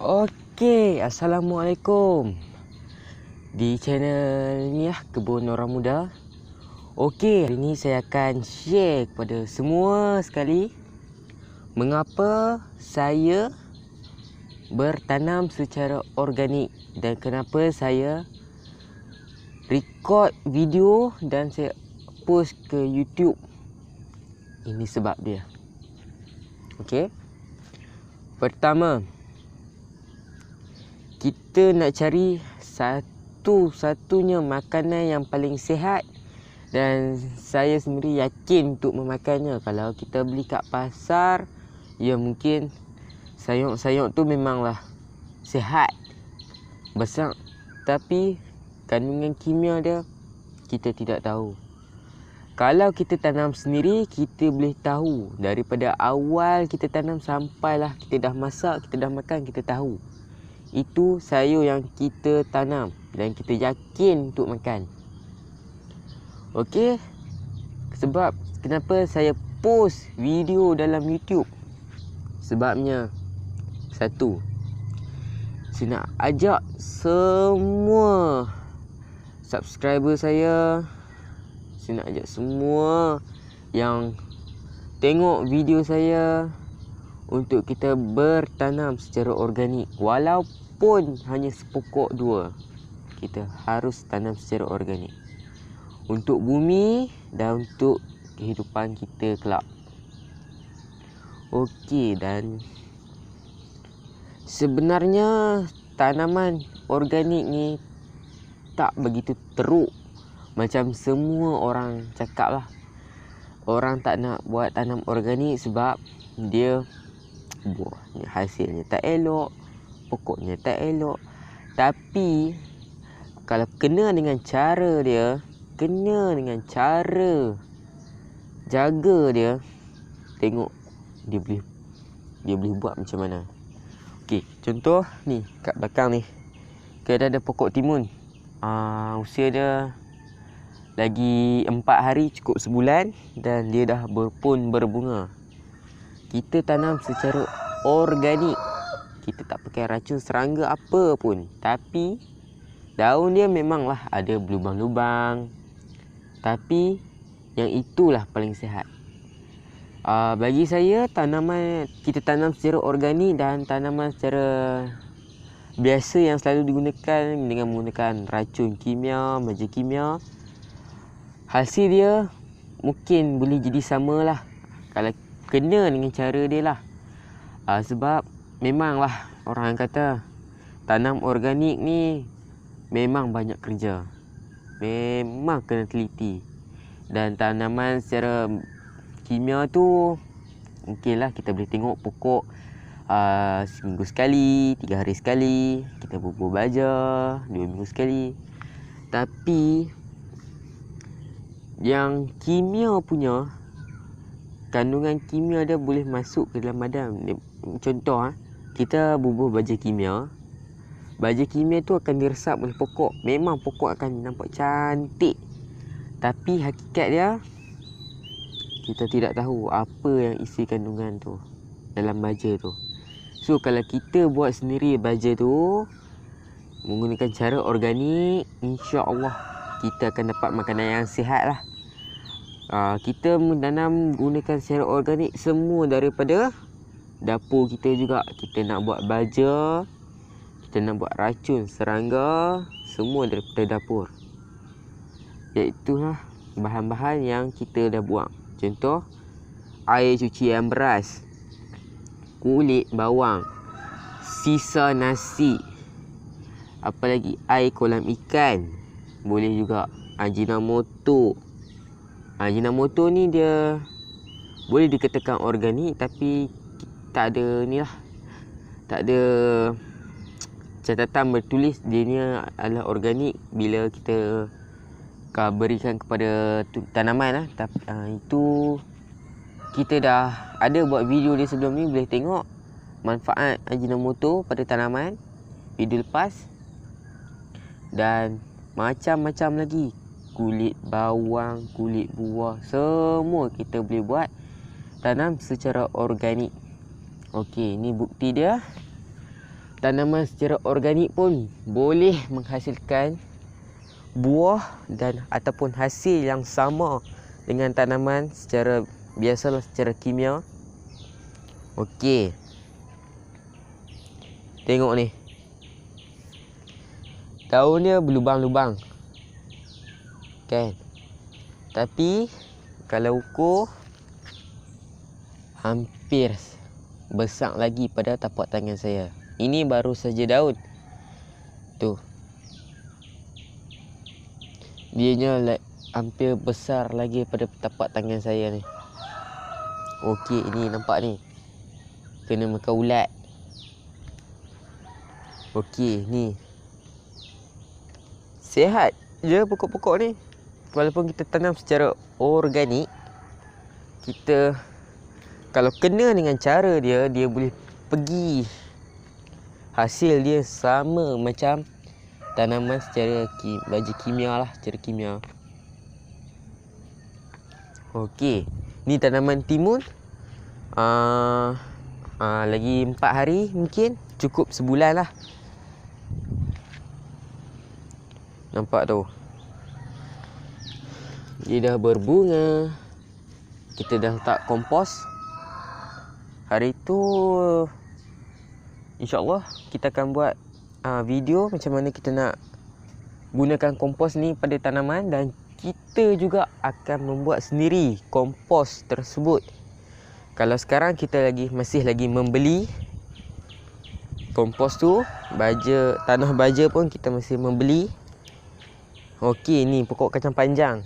Okey, Assalamualaikum. Di channel ni lah, Kebun Orang Muda. Okey, hari ni saya akan share kepada semua sekali mengapa saya bertanam secara organik dan kenapa saya record video dan saya post ke YouTube. Ini sebab dia. Okey. Pertama, kita nak cari satu-satunya makanan yang paling sihat dan saya sendiri yakin untuk memakannya. Kalau kita beli kat pasar, ya mungkin sayur-sayur tu memanglah sihat, besar, tapi kandungan kimia dia kita tidak tahu. Kalau kita tanam sendiri, kita boleh tahu daripada awal kita tanam sampailah kita dah masak, kita dah makan, kita tahu itu sayur yang kita tanam dan kita yakin untuk makan. Okey, sebab kenapa saya post video dalam YouTube? Sebabnya satu, saya nak ajak semua subscriber saya nak ajak semua yang tengok video saya untuk kita bertanam secara organik. Walaupun hanya sepokok dua, kita harus tanam secara organik untuk bumi dan untuk kehidupan kita kelak. Okey, dan sebenarnya tanaman organik ni tak begitu teruk macam semua orang cakap lah. Orang tak nak buat tanam organik sebab dia buahnya, hasilnya tak elok, pokoknya tak elok. Tapi kalau kena dengan cara dia, kena dengan cara jaga dia, tengok dia boleh buat macam mana. Okey, contoh ni kat belakang ni, kita ada pokok timun. Usia dia lagi 4 hari, cukup sebulan, dan dia dah pun berbunga. Kita tanam secara organik, kita tak pakai racun serangga apa pun, tapi daun dia memanglah ada berlubang-lubang, tapi yang itulah paling sihat. Bagi saya, tanaman kita tanam secara organik dan tanaman secara biasa yang selalu digunakan dengan menggunakan racun kimia, baja kimia, hasil dia mungkin boleh jadi samalah kalau kena dengan cara dia lah. Sebab memanglah orang kata tanam organik ni memang banyak kerja, memang kena teliti. Dan tanaman secara kimia tu mungkinlah kita boleh tengok pokok seminggu sekali, 3 hari sekali, kita bubur baja 2 minggu sekali. Tapi yang kimia punya, kandungan kimia dia boleh masuk ke dalam badan. Contoh, kita bubur baja kimia tu akan diresap oleh pokok. Memang pokok akan nampak cantik, tapi hakikat dia kita tidak tahu apa yang isi kandungan tu dalam baja tu. So kalau kita buat sendiri baja tu menggunakan cara organik, insya-Allah kita akan dapat makanan yang sihat lah. Kita menanam gunakan secara organik semua daripada dapur kita juga. Kita nak buat baja, kita nak buat racun serangga, semua daripada dapur. Iaitulah bahan-bahan yang kita dah buang. Contoh, air cucian beras, kulit bawang, sisa nasi, apa lagi, air kolam ikan, boleh juga Ajinomoto. Ajinomoto ni dia boleh dikatakan organik, tapi tak ada ni lah, tak ada catatan bertulis dia ni adalah organik bila kita berikan kepada tanaman lah. Tapi itu kita dah ada buat video dia sebelum ni, boleh tengok manfaat Ajinomoto pada tanaman, video lepas. Dan macam-macam lagi, kulit bawang, kulit buah, semua kita boleh buat tanam secara organik. Okey, ni bukti dia. tanaman secara organik pun boleh menghasilkan buah dan ataupun hasil yang sama dengan tanaman secara biasalah, secara kimia. Okey. Tengok ni. Daun dia berlubang-lubang. Kan? Tapi kalau ukur hampir besar lagi pada tapak tangan saya. Ini baru saja daun. Tu. Dianya hampir besar lagi pada tapak tangan saya ni. Okey, ini nampak ni. Kena makan ulat. Okey, ni. Sihat je pokok-pokok ni. Walaupun kita tanam secara organik, kita kalau kena dengan cara dia, dia boleh pergi. Hasil dia sama macam tanaman secara baju kimia lah, secara kimia. Okey, ni tanaman timun. Lagi 4 hari mungkin, cukup sebulan lah. Nampak tu. Dia dah berbunga. Kita dah letak kompos. Hari tu InsyaAllah kita akan buat video macam mana kita nak gunakan kompos ni pada tanaman. Dan kita juga akan membuat sendiri kompos tersebut. Kalau sekarang kita masih lagi membeli kompos tu, tanah baja pun kita masih membeli. Okey, ni pokok kacang panjang.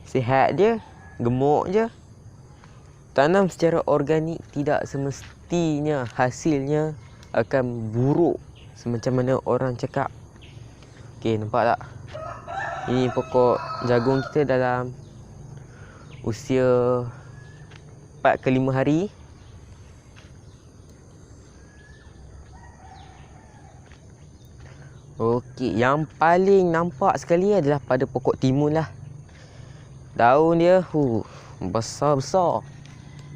Sihat dia, gemuk je. Tanam secara organik tidak semestinya hasilnya akan buruk semacam mana orang cakap. Okey, nampak tak? Ini pokok jagung kita dalam usia 4 ke 5 hari. Okey, yang paling nampak sekali adalah pada pokok timun lah. Daun dia besar-besar.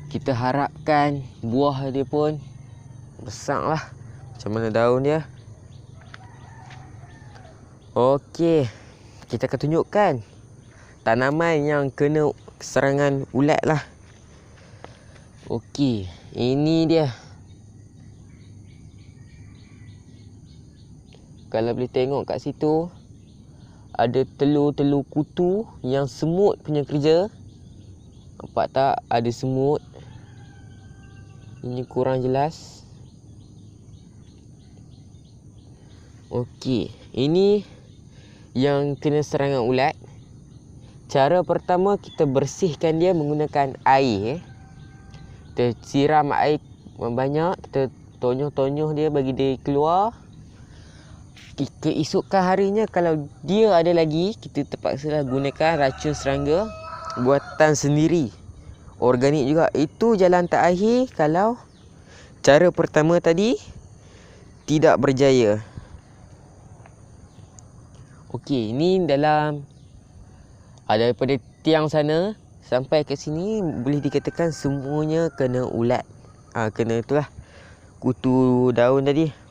Kita harapkan buah dia pun besar lah. Macam mana daun dia. Okey, kita akan tunjukkan tanaman yang kena serangan ulat lah. Okey, ini dia. Kalau boleh tengok kat situ, ada telur-telur kutu yang semut punya kerja. Nampak tak? Ada semut. Ini kurang jelas. Okey, ini yang kena serangan ulat. Cara pertama, kita bersihkan dia menggunakan air. Kita siram air banyak, kita tonyoh-tonyoh dia bagi dia keluar. Keesokan harinya kalau dia ada lagi, kita terpaksalah gunakan racun serangga buatan sendiri, organik juga. Itu jalan terakhir kalau cara pertama tadi tidak berjaya. Okey, ini dalam daripada tiang sana sampai ke sini boleh dikatakan semuanya kena ulat. Kena itulah kutu daun tadi.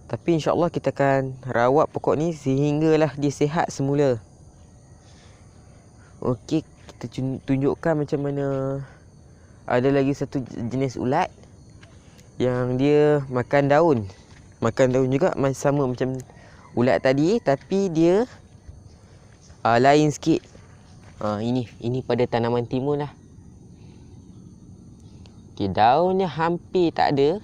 Tapi insyaAllah kita akan rawat pokok ni sehinggalah dia sihat semula. Okey, kita tunjukkan macam mana. Ada lagi satu jenis ulat yang dia makan daun. Makan daun juga sama macam ulat tadi, tapi dia lain sikit. Ini pada tanaman timun lah. Okey, daunnya hampir tak ada.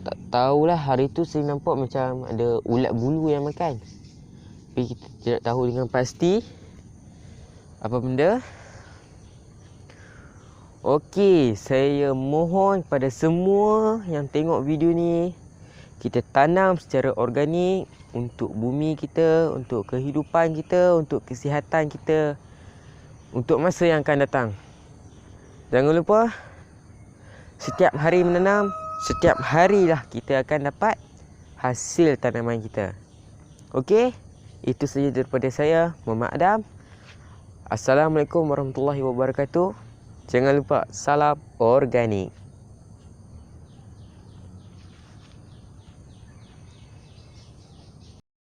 Tak tahulah, hari tu saya nampak macam ada ulat bulu yang makan. Tapi kita tidak tahu dengan pasti apa benda. Okey, saya mohon kepada semua yang tengok video ni, kita tanam secara organik untuk bumi kita, untuk kehidupan kita, untuk kesihatan kita, untuk masa yang akan datang. Jangan lupa, setiap hari menanam, setiap harilah kita akan dapat hasil tanaman kita. Okey, itu saja daripada saya, Muhammad Adam. Assalamualaikum warahmatullahi wabarakatuh. Jangan lupa salam organik.